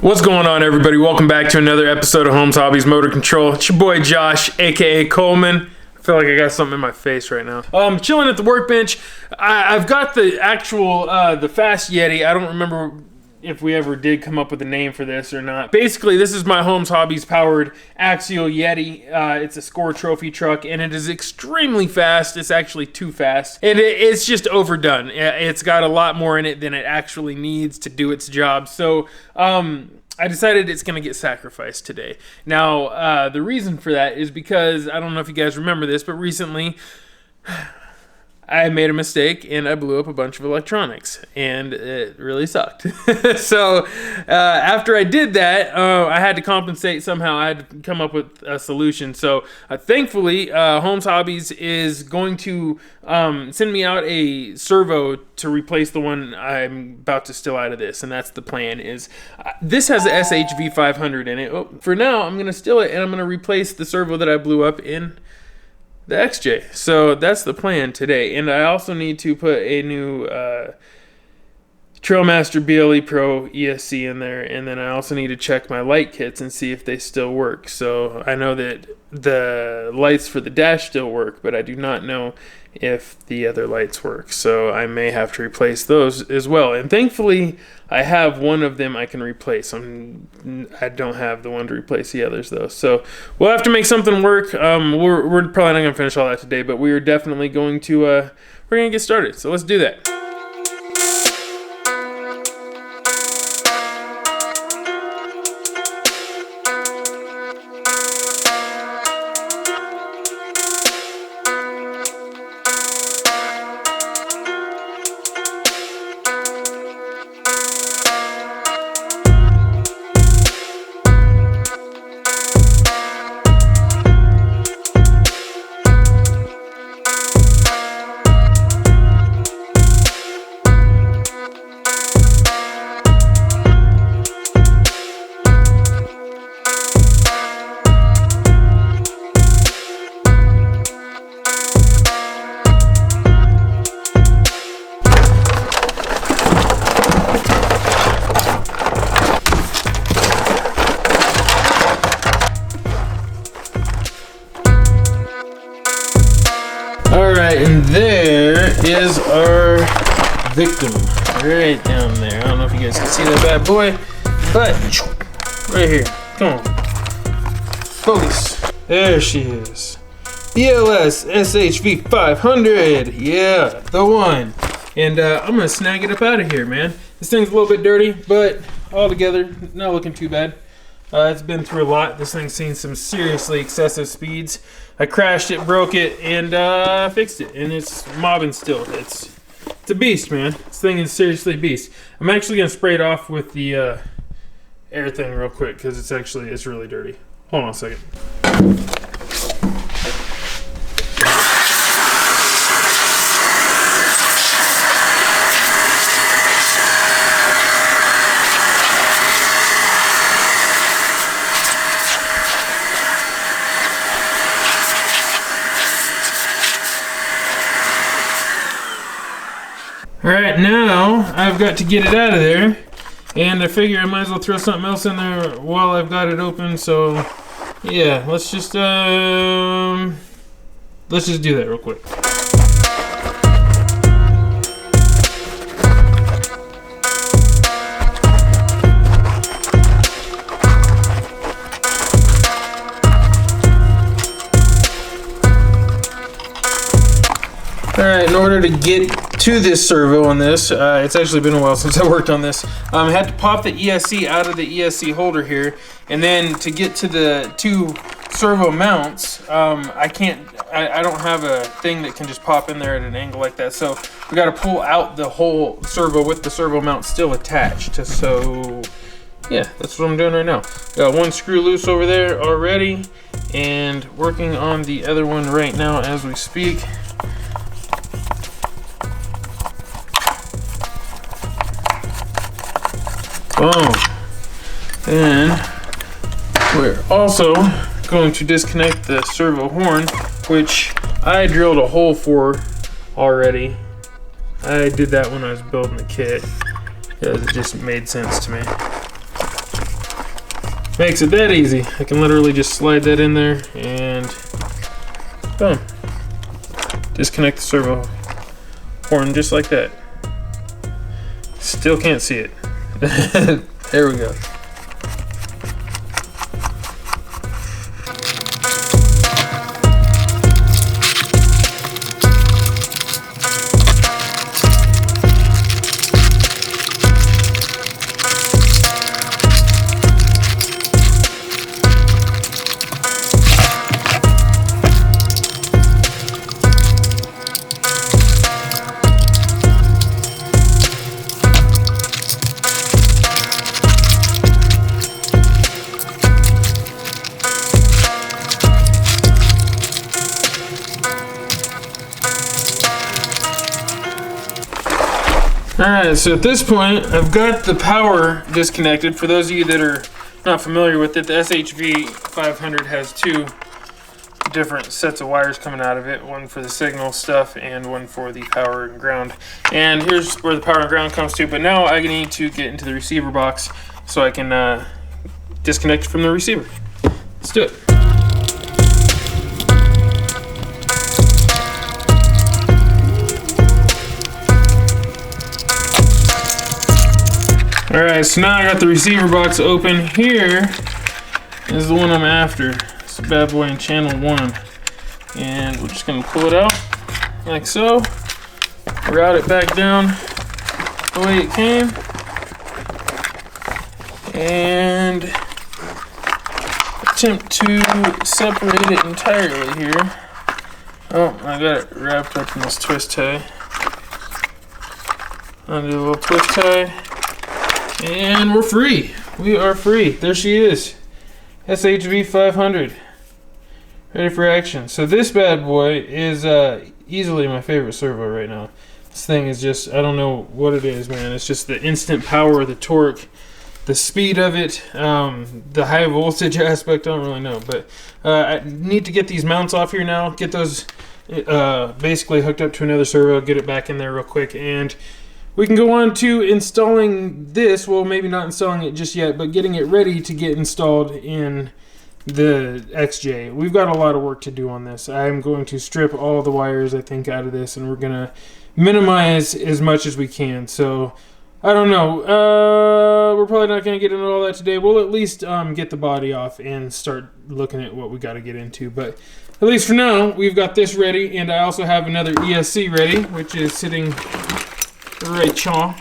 What's going on, everybody? Welcome back to another episode of Holmes Hobbies Motor Control. It's your boy Josh, aka Coleman. I feel like I got something in my face right now. I'm chilling at the workbench. I've got the actual the Fast Yeti. I don't remember if we ever did come up with a name for this or not. Basically, this is my Holmes Hobbies powered axial Yeti. It's a score trophy truck, and it is extremely fast. It's actually too fast. It's just overdone. It's got a lot more in it than it actually needs to do its job. So I decided it's going to get sacrificed today. Now, the reason for that is because, I don't know if you guys remember this, but recently I made a mistake and I blew up a bunch of electronics, and it really sucked. So after I did that, I had to compensate somehow. I had to come up with a solution. So thankfully, Holmes Hobbies is going to send me out a servo to replace the one I'm about to steal out of this, and that's the plan. Is this has a SHV 500 in it. Oh, for now, I'm going to steal it, and I'm going to replace the servo that I blew up in the XJ. So that's the plan today. And I also need to put a new Trailmaster BLE Pro ESC in there, and then I also need to check my light kits and see if they still work. So I know that the lights for the dash still work, but I do not know if the other lights work, so I may have to replace those as well. And thankfully I have one of them I can replace. I don't have the one to replace the others though, so we'll have to make something work. We're probably not gonna finish all that today, but we are definitely going to we're gonna get started, so let's do that. Alright, and there is our victim right down there. I don't know if you guys can see that bad boy, but right here. Come on. Focus. There she is. ELS SHV 500. Yeah, the one. And I'm going to snag it up out of here, man. This thing's a little bit dirty, but altogether, not looking too bad. It's been through a lot. This thing's seen some seriously excessive speeds. I crashed it, broke it, and fixed it, and it's mobbing still. It's a beast, man. This thing is seriously a beast. I'm actually gonna spray it off with the air thing real quick because it's really dirty. Hold on a second. Alright, now I've got to get it out of there, and I figure I might as well throw something else in there while I've got it open. So yeah, let's just do that real quick. Alright, in order to get to this servo on this, it's actually been a while since I worked on this. I had to pop the ESC out of the ESC holder here, and then to get to the two servo mounts, I don't have a thing that can just pop in there at an angle like that, so we got to pull out the whole servo with the servo mount still attached. So yeah, that's what I'm doing right now. Got one screw loose over there already, and working on the other one right now as we speak. Boom. And we're also going to disconnect the servo horn, which I drilled a hole for already. I did that when I was building the kit because it just made sense to me. Makes it that easy. I can literally just slide that in there and boom. Disconnect the servo horn just like that. Still can't see it. There we go. Alright, so at this point, I've got the power disconnected. For those of you that are not familiar with it, the SHV 500 has two different sets of wires coming out of it. One for the signal stuff and one for the power and ground. And here's where the power and ground comes to. But now I need to get into the receiver box so I can disconnect from the receiver. Let's do it. Alright, so now I got the receiver box open. Here is the one I'm after. It's a bad boy in channel 1. And we're just going to pull it out like so. Route it back down the way it came. And attempt to separate it entirely here. Oh, I got it wrapped up in this twist tie. Undo the little twist tie. And we're free. We are free. There she is. SHV 500. Ready for action. So this bad boy is easily my favorite servo right now. This thing is just, I don't know what it is, man. It's just the instant power, the torque, the speed of it, the high voltage aspect, I don't really know. But I need to get these mounts off here now. Get those basically hooked up to another servo. Get it back in there real quick. And we can go on to installing this. Well, maybe not installing it just yet, but getting it ready to get installed in the XJ. We've got a lot of work to do on this. I'm going to strip all the wires, I think, out of this, and we're going to minimize as much as we can. So, I don't know. We're probably not going to get into all that today. We'll at least get the body off and start looking at what we got to get into. But at least for now, we've got this ready, and I also have another ESC ready, which is sitting right chaw.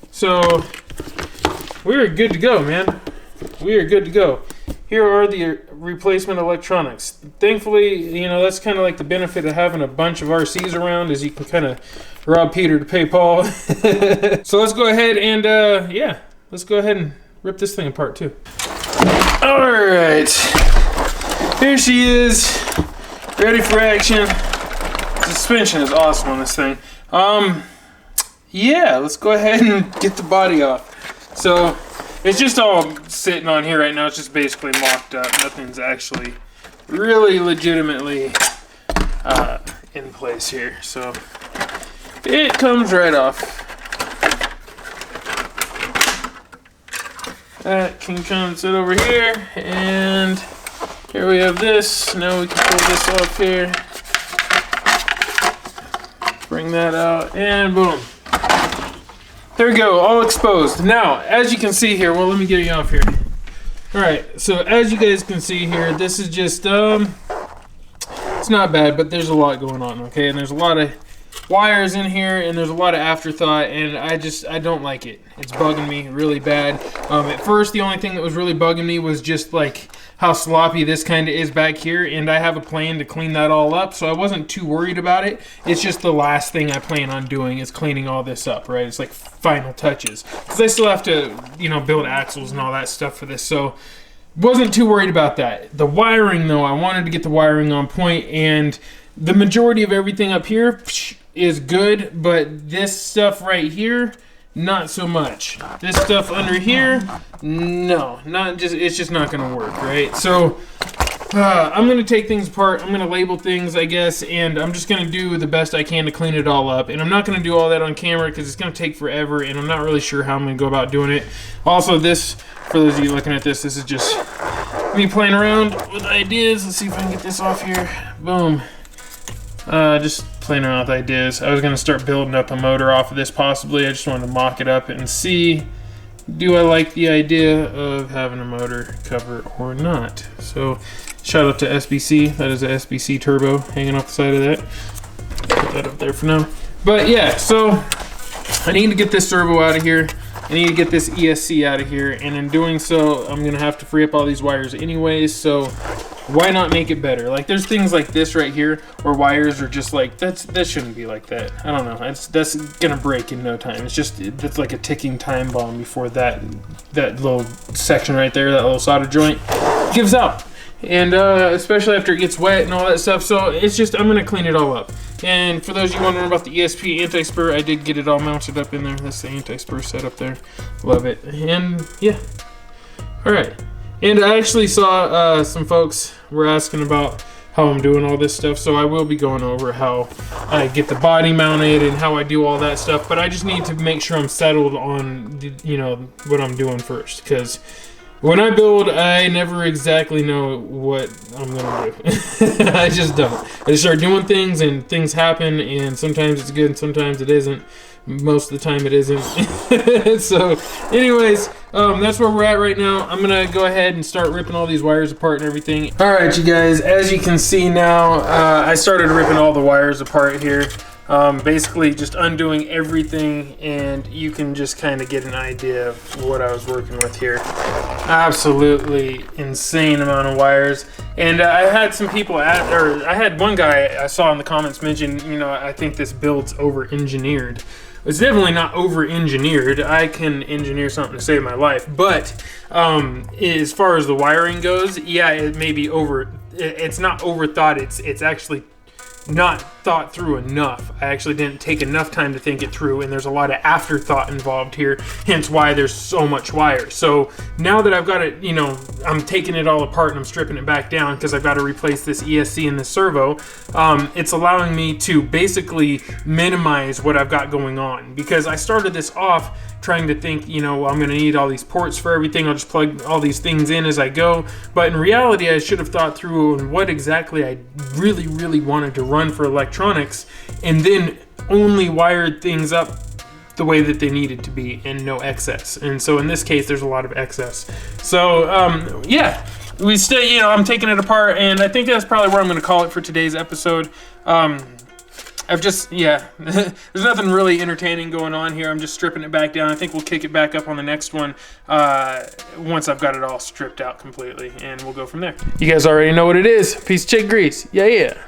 So we're good to go, man. We are good to go. Here are the replacement electronics. Thankfully, you know, that's kind of like the benefit of having a bunch of RCs around, is you can kind of rob Peter to pay Paul. So let's go ahead and yeah, let's go ahead and rip this thing apart too. All right, here she is, ready for action. The suspension is awesome on this thing. Yeah, let's go ahead and get the body off. So it's just all sitting on here right now. It's just basically mocked up. Nothing's actually really legitimately in place here. So it comes right off. That can come sit over here, and here we have this. Now we can pull this off here. Bring that out, and boom. There we go, all exposed. Now, as you can see here, well, let me get you off here. Alright, so as you guys can see here, this is just, it's not bad, but there's a lot going on, okay? And there's a lot of wires in here, and there's a lot of afterthought, and I don't like it. It's bugging me really bad. At first, the only thing that was really bugging me was just like how sloppy this kind of is back here, and I have a plan to clean that all up, so I wasn't too worried about it. It's just the last thing I plan on doing is cleaning all this up, right? It's like final touches, because I still have to, you know, build axles and all that stuff for this, so wasn't too worried about that. The wiring, though, I wanted to get the wiring on point, and the majority of everything up here is good, but this stuff right here, not so much. This stuff under here, no, not just, it's just not gonna work, right? So I'm gonna take things apart, I'm gonna label things, I guess, and I'm just gonna do the best I can to clean it all up. And I'm not gonna do all that on camera because it's gonna take forever, and I'm not really sure how I'm gonna go about doing it. Also, this, for those of you looking at this is just me playing around with ideas. Let's see if I can get this off here. Boom. Just playing around with ideas. I was gonna start building up a motor off of this possibly. I just wanted to mock it up and see, do I like the idea of having a motor cover or not? So, shout out to SBC. That is a SBC turbo hanging off the side of that. Put that up there for now. But yeah, so I need to get this servo out of here. I need to get this ESC out of here, and in doing so, I'm gonna have to free up all these wires anyways, so why not make it better? Like, there's things like this right here where wires are just like, that shouldn't be like that. I don't know, that's gonna break in no time. That's like a ticking time bomb before that little section right there, that little solder joint, gives out. And especially after it gets wet and all that stuff, so it's just, I'm gonna clean it all up. And for those of you wondering about the ESP anti-spur, I did get it all mounted up in there. That's the anti-spur setup there. Love it. And yeah, all right. And I actually saw some folks were asking about how I'm doing all this stuff, so I will be going over how I get the body mounted and how I do all that stuff, but I just need to make sure I'm settled on, you know, what I'm doing first, because when I build, I never exactly know what I'm gonna do. I just don't. I just start doing things and things happen, and sometimes it's good and sometimes it isn't. Most of the time it isn't. So anyways, that's where we're at right now. I'm gonna go ahead and start ripping all these wires apart and everything. All right, you guys, as you can see now, I started ripping all the wires apart here. Basically just undoing everything, and you can just kind of get an idea of what I was working with here. Absolutely insane amount of wires. And I had some people I had one guy I saw in the comments mention, you know, I think this build's over-engineered. It's definitely not over-engineered. I can engineer something to save my life, but as far as the wiring goes, yeah, it may be it's not overthought, it's actually not thought through enough. I actually didn't take enough time to think it through, and there's a lot of afterthought involved here, hence why there's so much wire. So now that I've got it, you know, I'm taking it all apart and I'm stripping it back down because I've got to replace this ESC and this servo. It's allowing me to basically minimize what I've got going on, because I started this off trying to think, you know, well, I'm going to need all these ports for everything. I'll just plug all these things in as I go. But in reality, I should have thought through on what exactly I really wanted to run for electronics, and then only wired things up the way that they needed to be and no excess. And so in this case, there's a lot of excess. So yeah, we stay, you know, I'm taking it apart, and I think that's probably where I'm going to call it for today's episode. I've just, yeah, there's nothing really entertaining going on here. I'm just stripping it back down. I think we'll kick it back up on the next one once I've got it all stripped out completely, and we'll go from there. You guys already know what it is. Piece of chick grease. Yeah.